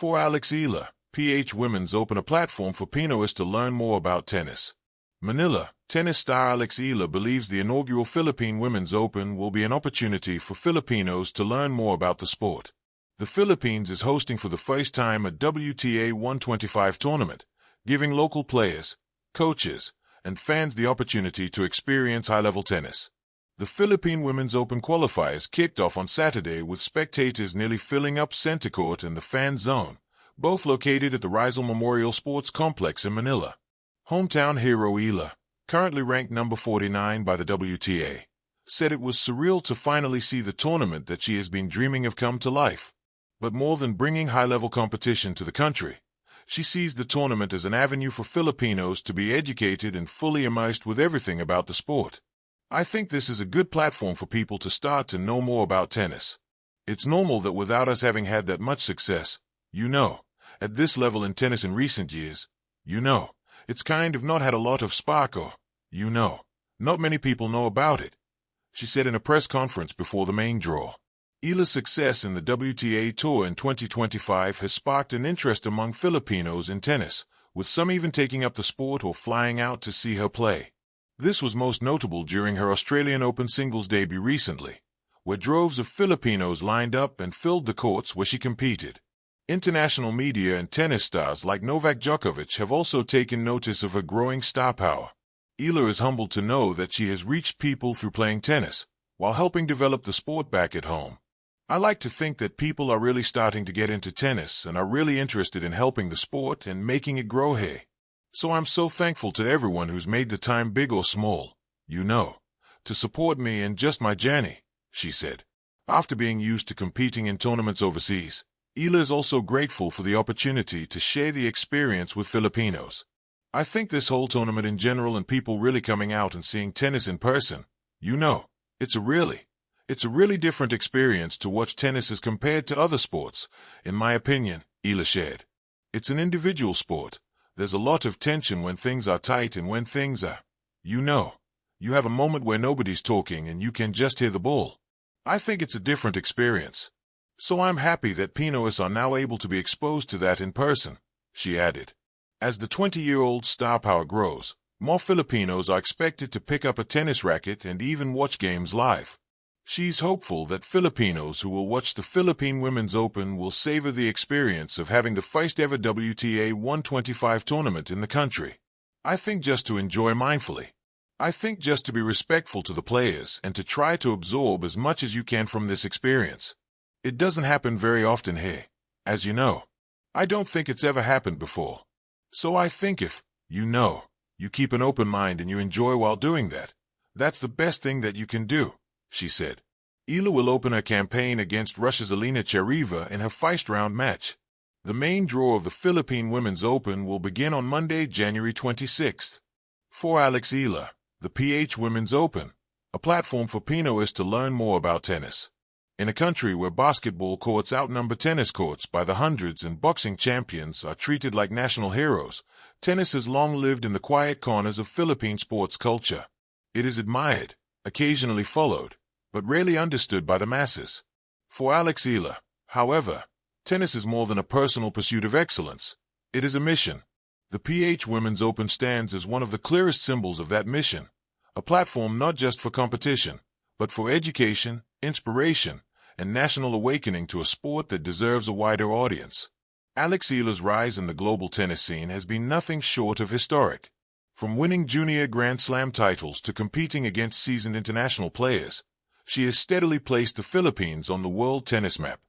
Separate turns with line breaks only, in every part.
For Alex Eala, PH Women's Open, a platform for Pinoys to learn more about tennis. Manila, tennis star Alex Eala believes the inaugural Philippine Women's Open will be an opportunity for Filipinos to learn more about the sport. The Philippines is hosting for the first time a WTA 125 tournament, giving local players, coaches, and fans the opportunity to experience high-level tennis. The Philippine Women's Open qualifiers kicked off on Saturday with spectators nearly filling up center court and the fan zone, both located at the Rizal Memorial Sports Complex in Manila. Hometown hero Eala, currently ranked number 49 by the WTA, said it was surreal to finally see the tournament that she has been dreaming of come to life. But more than bringing high-level competition to the country, she sees the tournament as an avenue for Filipinos to be educated and fully immersed with everything about the sport. I think this is a good platform for people to start to know more about tennis. It's normal that without us having had that much success, at this level in tennis in recent years, it's kind of not had a lot of spark or, not many people know about it, she said in a press conference before the main draw. Eala's success in the WTA Tour in 2025 has sparked an interest among Filipinos in tennis, with some even taking up the sport or flying out to see her play. This was most notable during her Australian Open singles debut recently, where droves of Filipinos lined up and filled the courts where she competed. International media and tennis stars like Novak Djokovic have also taken notice of her growing star power. Eala is humbled to know that she has reached people through playing tennis, while helping develop the sport back at home. I like to think that people are really starting to get into tennis and are really interested in helping the sport and making it grow here. So I'm so thankful to everyone who's made the time, big or small, to support me and just my journey, she said. After being used to competing in tournaments overseas, Eala is also grateful for the opportunity to share the experience with Filipinos. I think this whole tournament in general and people really coming out and seeing tennis in person, it's a really different experience to watch tennis as compared to other sports, in my opinion, Eala shared. It's an individual sport. There's a lot of tension when things are tight and when things are, you have a moment where nobody's talking and you can just hear the ball. I think it's a different experience. So I'm happy that Pinoys are now able to be exposed to that in person, she added. As the 20-year-old star power grows, more Filipinos are expected to pick up a tennis racket and even watch games live. She's hopeful that Filipinos who will watch the Philippine Women's Open will savor the experience of having the first ever WTA 125 tournament in the country. I think just to enjoy mindfully. I think just to be respectful to the players and to try to absorb as much as you can from this experience. It doesn't happen very often here, as you know. I don't think it's ever happened before. So I think if, you keep an open mind and you enjoy while doing that, that's the best thing that you can do, she said. Eala will open her campaign against Russia's Elena Chereva in her first-round match. The main draw of the Philippine Women's Open will begin on Monday, January 26th. For Alex Eala, the PH Women's Open, a platform for Pinoys to learn more about tennis. In a country where basketball courts outnumber tennis courts by the hundreds and boxing champions are treated like national heroes, tennis has long lived in the quiet corners of Philippine sports culture. It is admired, occasionally followed, but rarely understood by the masses. For Alex Eala, however, tennis is more than a personal pursuit of excellence. It is a mission. The PH Women's Open stands as one of the clearest symbols of that mission, a platform not just for competition, but for education, inspiration, and national awakening to a sport that deserves a wider audience. Alex Eala's rise in the global tennis scene has been nothing short of historic. From winning junior Grand Slam titles to competing against seasoned international players, she has steadily placed the Philippines on the world tennis map.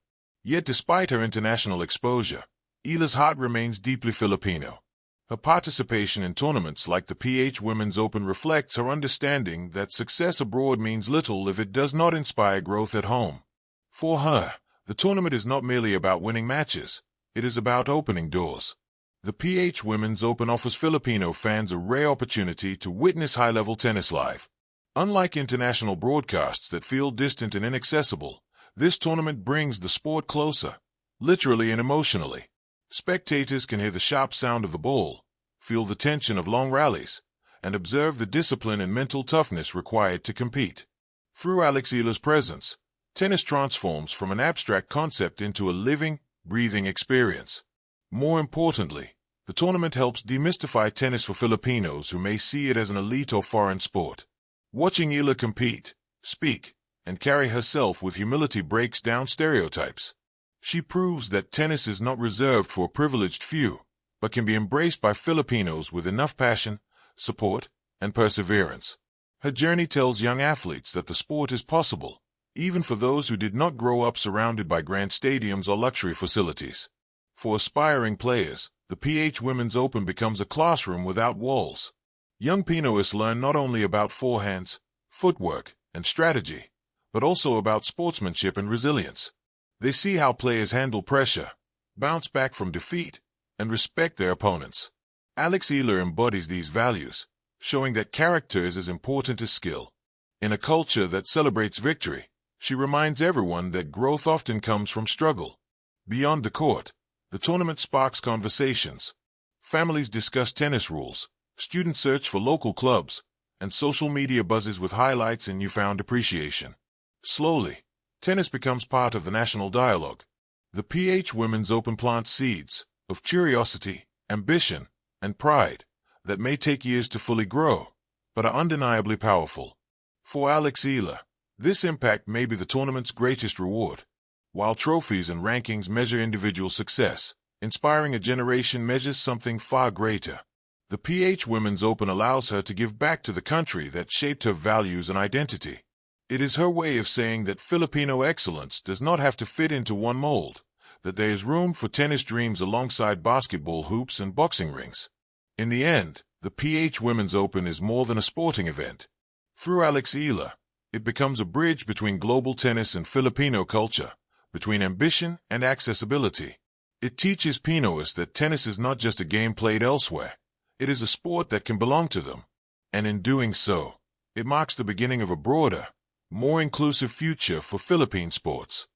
Yet despite her international exposure, Eala's heart remains deeply Filipino. Her participation in tournaments like the PH Women's Open reflects her understanding that success abroad means little if it does not inspire growth at home. For her, the tournament is not merely about winning matches, it is about opening doors. The PH Women's Open offers Filipino fans a rare opportunity to witness high-level tennis live. Unlike international broadcasts that feel distant and inaccessible, this tournament brings the sport closer, literally and emotionally. Spectators can hear the sharp sound of the ball, feel the tension of long rallies, and observe the discipline and mental toughness required to compete. Through Alex Eala's presence, tennis transforms from an abstract concept into a living, breathing experience. More importantly, the tournament helps demystify tennis for Filipinos who may see it as an elite or foreign sport. Watching Eala compete, speak, and carry herself with humility breaks down stereotypes. She proves that tennis is not reserved for a privileged few, but can be embraced by Filipinos with enough passion, support, and perseverance. Her journey tells young athletes that the sport is possible, even for those who did not grow up surrounded by grand stadiums or luxury facilities. For aspiring players, the PH Women's Open becomes a classroom without walls. Young Pinoists learn not only about forehands, footwork, and strategy, but also about sportsmanship and resilience. They see how players handle pressure, bounce back from defeat, and respect their opponents. Alex Eala embodies these values, showing that character is as important as skill. In a culture that celebrates victory, she reminds everyone that growth often comes from struggle. Beyond the court, the tournament sparks conversations. Families discuss tennis rules, students search for local clubs, and social media buzzes with highlights and newfound appreciation. Slowly, tennis becomes part of the national dialogue. The PH Women's Open plants seeds of curiosity, ambition, and pride that may take years to fully grow, but are undeniably powerful. For Alex Eala, this impact may be the tournament's greatest reward. While trophies and rankings measure individual success, inspiring a generation measures something far greater. The PH Women's Open allows her to give back to the country that shaped her values and identity. It is her way of saying that Filipino excellence does not have to fit into one mold, that there is room for tennis dreams alongside basketball hoops and boxing rings. In the end, the PH Women's Open is more than a sporting event. Through Alex Eala, it becomes a bridge between global tennis and Filipino culture, between ambition and accessibility. It teaches Pinoists that tennis is not just a game played elsewhere. It is a sport that can belong to them. And in doing so, it marks the beginning of a broader, more inclusive future for Philippine sports.